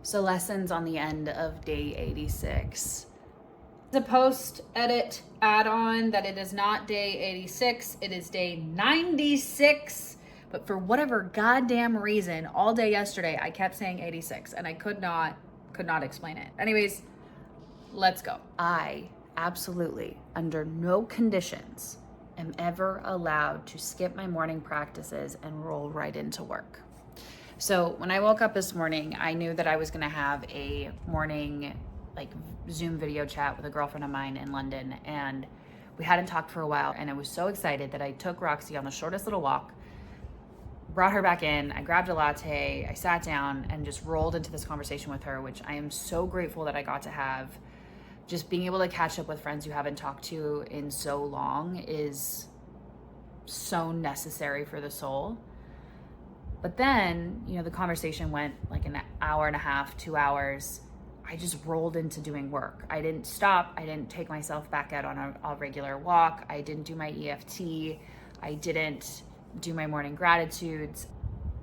So lessons on the end of day 86. The post edit add-on that it is not day 86, it is day 96. But for whatever goddamn reason, all day yesterday I kept saying 86 and I could not explain it. Anyways, let's go. I absolutely, under no conditions, am ever allowed to skip my morning practices and roll right into work. So when I woke up this morning, I knew that I was gonna have a morning Zoom video chat with a girlfriend of mine in London, and we hadn't talked for a while, and I was so excited that I took Roxy on the shortest little walk, brought her back in, I grabbed a latte, I sat down and just rolled into this conversation with her, which I am so grateful that I got to have. Just being able to catch up with friends you haven't talked to in so long is so necessary for the soul. But then, the conversation went like an hour and a half, 2 hours. I just rolled into doing work. I didn't stop. I didn't take myself back out on a regular walk. I didn't do my EFT. I didn't do my morning gratitudes.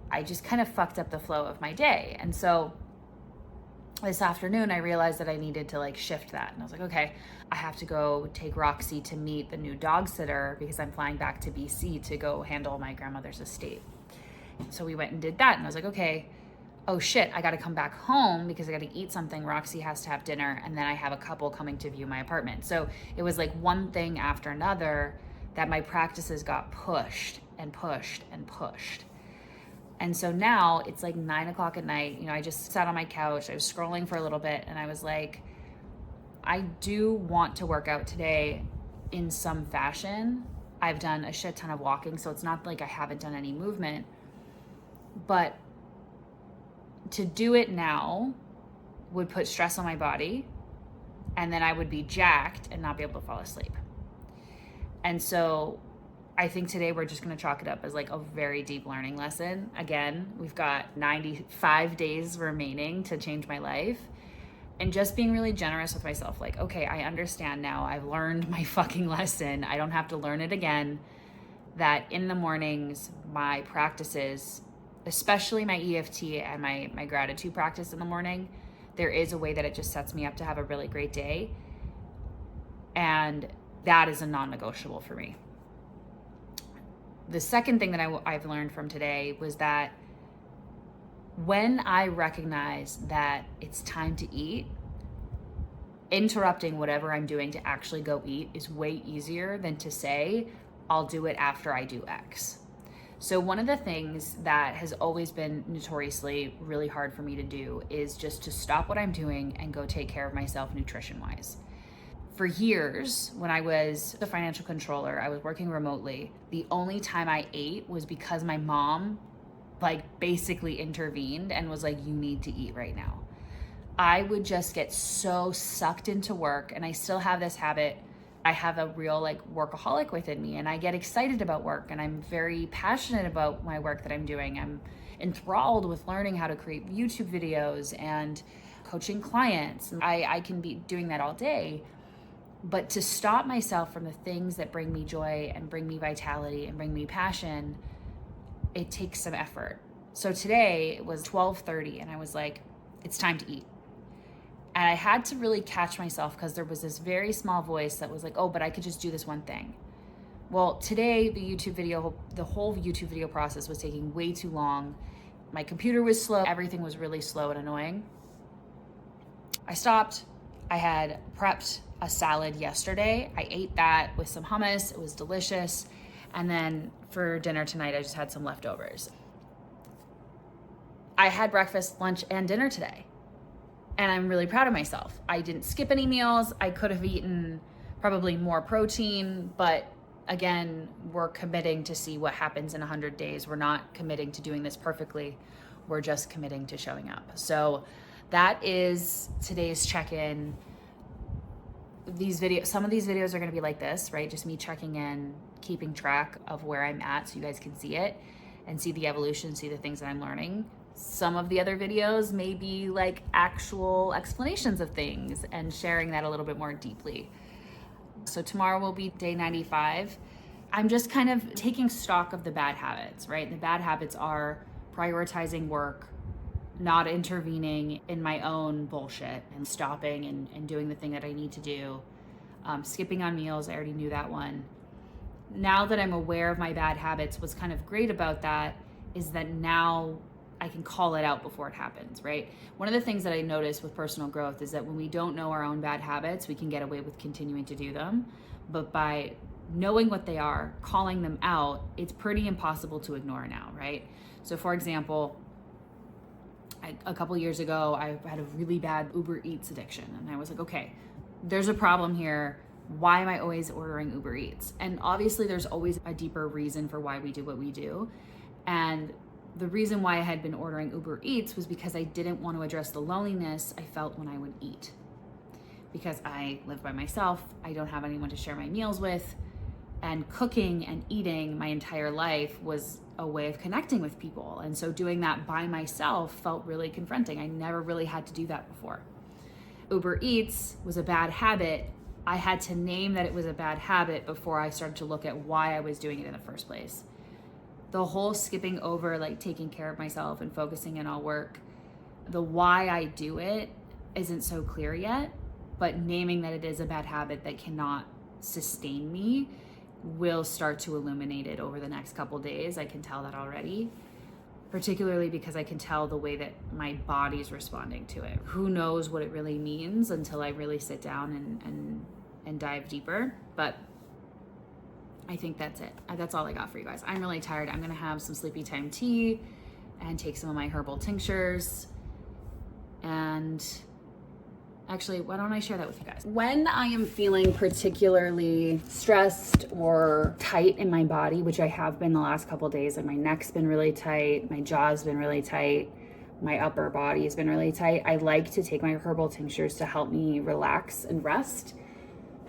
I just kind of fucked up the flow of my day. And so this afternoon, I realized that I needed to shift that. And I was like, okay, I have to go take Roxy to meet the new dog sitter because I'm flying back to BC to go handle my grandmother's estate. So we went and did that, and I was like, okay, oh shit, I gotta come back home because I gotta eat something. Roxy has to have dinner, and then I have a couple coming to view my apartment. So it was like one thing after another that my practices got pushed and pushed and pushed. And so now it's like 9 o'clock at night. I just sat on my couch, I was scrolling for a little bit, and I was like, I do want to work out today in some fashion. I've done a shit ton of walking, so it's not like I haven't done any movement. But to do it now would put stress on my body, and then I would be jacked and not be able to fall asleep. And so I think today we're just going to chalk it up as a very deep learning lesson. Again, we've got 95 days remaining to change my life, and just being really generous with myself. Okay, I understand now. I've learned my fucking lesson. I don't have to learn it again. That in the mornings, my practices, especially my EFT and my gratitude practice in the morning, there is a way that it just sets me up to have a really great day. And that is a non-negotiable for me. The second thing that I've learned from today was that when I recognize that it's time to eat, interrupting whatever I'm doing to actually go eat is way easier than to say, I'll do it after I do X. So one of the things that has always been notoriously really hard for me to do is just to stop what I'm doing and go take care of myself nutrition-wise. For years, when I was a financial controller, I was working remotely. The only time I ate was because my mom basically intervened and was like, you need to eat right now. I would just get so sucked into work, and I still have this habit. I have a real workaholic within me, and I get excited about work, and I'm very passionate about my work that I'm doing. I'm enthralled with learning how to create YouTube videos and coaching clients. I can be doing that all day, but to stop myself from the things that bring me joy and bring me vitality and bring me passion, it takes some effort. So today it was 12:30, and I was like, it's time to eat. And I had to really catch myself because there was this very small voice that was like, oh, but I could just do this one thing. Well, today the whole YouTube video process was taking way too long. My computer was slow. Everything was really slow and annoying. I stopped. I had prepped a salad yesterday. I ate that with some hummus. It was delicious. And then for dinner tonight, I just had some leftovers. I had breakfast, lunch, and dinner today. And I'm really proud of myself. I didn't skip any meals. I could have eaten probably more protein, but again, we're committing to see what happens in 100 days. We're not committing to doing this perfectly. We're just committing to showing up. So that is today's check-in. Some of these videos are gonna be like this, right? Just me checking in, keeping track of where I'm at so you guys can see it and see the evolution, see the things that I'm learning. Some of the other videos may be actual explanations of things and sharing that a little bit more deeply. So tomorrow will be day 95. I'm just kind of taking stock of the bad habits, right? The bad habits are prioritizing work, not intervening in my own bullshit and stopping and doing the thing that I need to do. Skipping on meals, I already knew that one. Now that I'm aware of my bad habits, what's kind of great about that is that now I can call it out before it happens, right? One of the things that I notice with personal growth is that when we don't know our own bad habits, we can get away with continuing to do them. But by knowing what they are, calling them out, it's pretty impossible to ignore now, right? So for example, a couple years ago, I had a really bad Uber Eats addiction. And I was like, okay, there's a problem here. Why am I always ordering Uber Eats? And obviously there's always a deeper reason for why we do what we do. And the reason why I had been ordering Uber Eats was because I didn't want to address the loneliness I felt when I would eat. Because I live by myself, I don't have anyone to share my meals with, and cooking and eating my entire life was a way of connecting with people. And so doing that by myself felt really confronting. I never really had to do that before. Uber Eats was a bad habit. I had to name that it was a bad habit before I started to look at why I was doing it in the first place. The whole skipping over, like taking care of myself and focusing in on work, the why I do it isn't so clear yet, but naming that it is a bad habit that cannot sustain me will start to illuminate it over the next couple days. I can tell that already, particularly because I can tell the way that my body's responding to it. Who knows what it really means until I really sit down and dive deeper, but I think that's it. That's all I got for you guys. I'm really tired. I'm gonna have some sleepy time tea and take some of my herbal tinctures. And actually, why don't I share that with you guys? When I am feeling particularly stressed or tight in my body, which I have been the last couple of days, and my neck's been really tight, my jaw's been really tight, my upper body has been really tight, I like to take my herbal tinctures to help me relax and rest.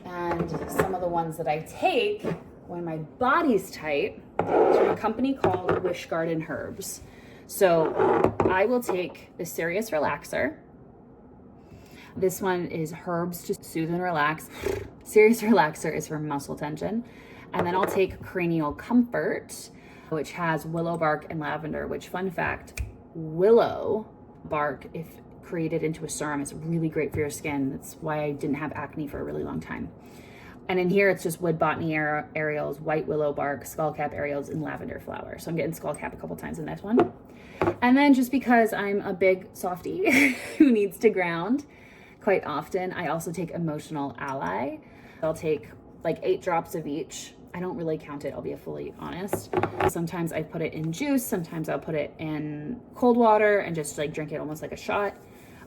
And some of the ones that I take when my body's tight is from a company called Wish Garden Herbs. So I will take the Serious Relaxer. This one is herbs to soothe and relax. Serious Relaxer is for muscle tension. And then I'll take Cranial Comfort, which has willow bark and lavender, which, fun fact, willow bark, if created into a serum, is really great for your skin. That's why I didn't have acne for a really long time. And in here, it's just wood botany aerials, white willow bark, skullcap aerials, and lavender flower. So I'm getting skullcap a couple times in this one. And then just because I'm a big softie who needs to ground quite often, I also take Emotional Ally. I'll take like 8 drops of each. I don't really count it, I'll be fully honest. Sometimes I put it in juice, sometimes I'll put it in cold water and just like drink it almost like a shot.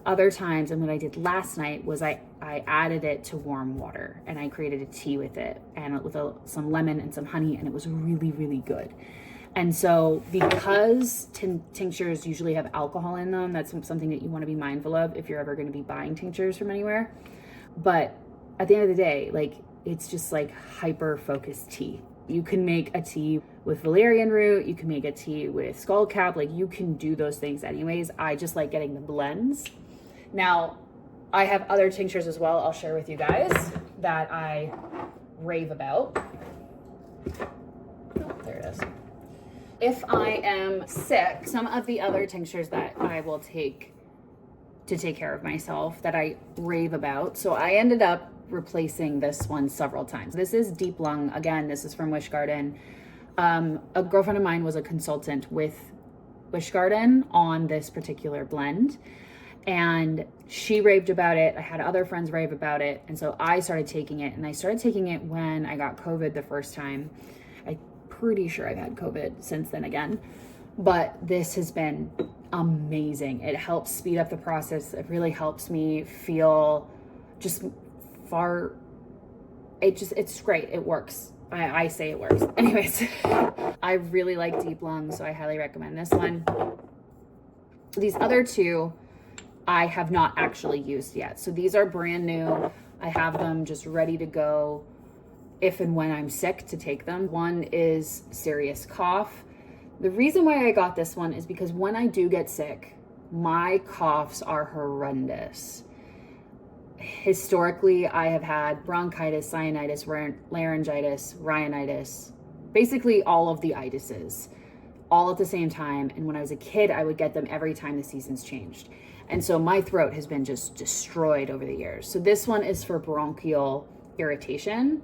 Other times, and what I did last night was I added it to warm water and I created a tea with it and with some lemon and some honey, and it was really, really good. And so because tinctures usually have alcohol in them, that's something that you want to be mindful of if you're ever going to be buying tinctures from anywhere. But at the end of the day, like, it's just like hyper focused tea. You can make a tea with valerian root, you can make a tea with skullcap, like you can do those things anyways. I just like getting the blends. Now, I have other tinctures as well I'll share with you guys that I rave about. Oh, there it is. If I am sick, some of the other tinctures that I will take to take care of myself that I rave about. So I ended up replacing this one several times. This is Deep Lung. Again, this is from Wish Garden. A girlfriend of mine was a consultant with Wish Garden on this particular blend, and she raved about it. I had other friends rave about it, and so I started taking it, and I started taking it when I got COVID the first time. I'm pretty sure I've had COVID since then again, but this has been amazing. It helps speed up the process. It really helps me feel just far, it's great. It works. I say it works. Anyways, I really like Deep Lung, so I highly recommend this one. These other two I have not actually used yet. So these are brand new. I have them just ready to go if and when I'm sick to take them. One is Serious Cough. The reason why I got this one is because when I do get sick, my coughs are horrendous. Historically, I have had bronchitis, sinusitis, laryngitis, rhinitis, basically all of the itises. all at the same time. And when I was a kid, I would get them every time the seasons changed. And so my throat has been just destroyed over the years. So this one is for bronchial irritation.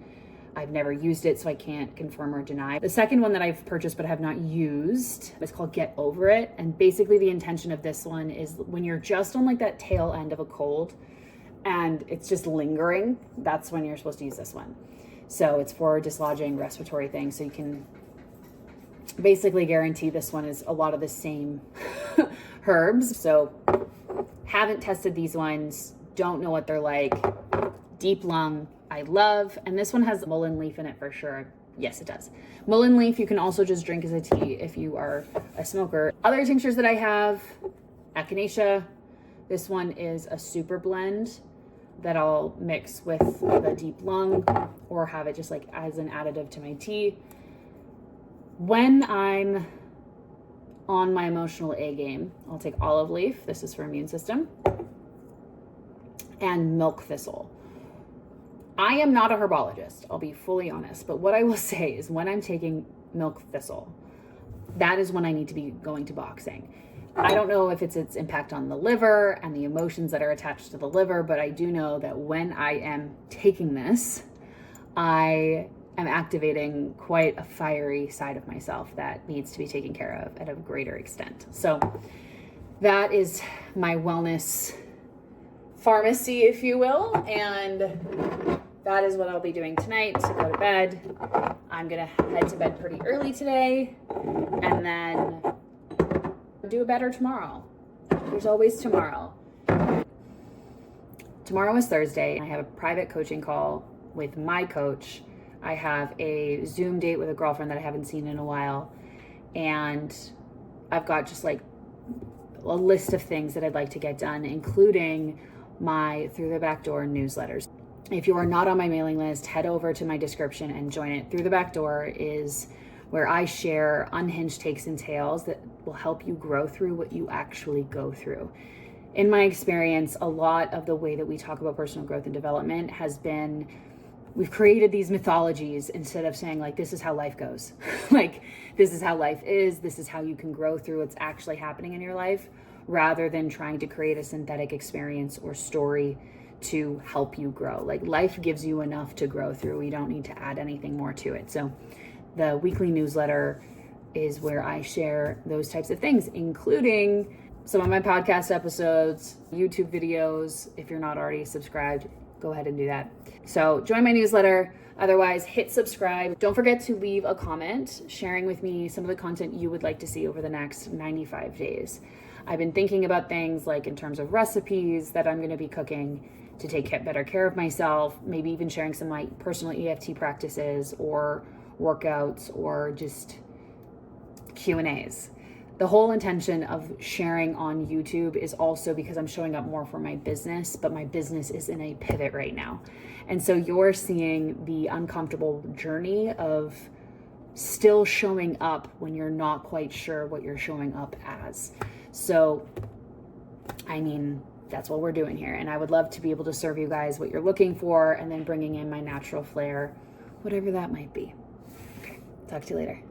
I've never used it, so I can't confirm or deny. The second one that I've purchased but have not used is called Get Over It. And basically the intention of this one is when you're just on like that tail end of a cold and it's just lingering, that's when you're supposed to use this one. So it's for dislodging respiratory things. So you can basically guarantee this one is a lot of the same herbs. So haven't tested these ones, don't know what they're like. Deep lung, I love. And this one has mullein leaf in it for sure. Yes, it does. Mullein leaf, you can also just drink as a tea if you are a smoker. Other tinctures that I have, echinacea. This one is a super blend that I'll mix with the deep lung or have it just like as an additive to my tea. When I'm on my emotional A game, I'll take olive leaf. This is for immune system. And milk thistle. I am not a herbologist, I'll be fully honest, but what I will say is when I'm taking milk thistle, that is when I need to be going to boxing. I don't know if it's its impact on the liver and the emotions that are attached to the liver, but I do know that when I am taking this, I am activating quite a fiery side of myself that needs to be taken care of at a greater extent. So that is my wellness pharmacy, if you will, and that is what I'll be doing tonight to go to bed. I'm gonna head to bed pretty early today and then do better tomorrow. There's always tomorrow. Tomorrow is Thursday. I have a private coaching call with my coach. I have a Zoom date with a girlfriend that I haven't seen in a while. And I've got just like a list of things that I'd like to get done, including my Through the Back Door newsletters. If you are not on my mailing list, head over to my description and join it. Through the Back Door is where I share unhinged takes and tales that will help you grow through what you actually go through. In my experience, a lot of the way that we talk about personal growth and development has been, we've created these mythologies instead of saying like, this is how life goes. Like, this is how life is. This is how you can grow through what's actually happening in your life, rather than trying to create a synthetic experience or story to help you grow. Like, life gives you enough to grow through. We don't need to add anything more to it. So the weekly newsletter is where I share those types of things, including some of my podcast episodes, YouTube videos. If you're not already subscribed, go ahead and do that. So join my newsletter. Otherwise, hit subscribe. Don't forget to leave a comment sharing with me some of the content you would like to see over the next 95 days. I've been thinking about things like in terms of recipes that I'm going to be cooking to take better care of myself, maybe even sharing some of my personal EFT practices or workouts or just Q&As. The whole intention of sharing on YouTube is also because I'm showing up more for my business, but my business is in a pivot right now. And so you're seeing the uncomfortable journey of still showing up when you're not quite sure what you're showing up as. So, I mean, that's what we're doing here. And I would love to be able to serve you guys what you're looking for and then bringing in my natural flair, whatever that might be. Okay, talk to you later.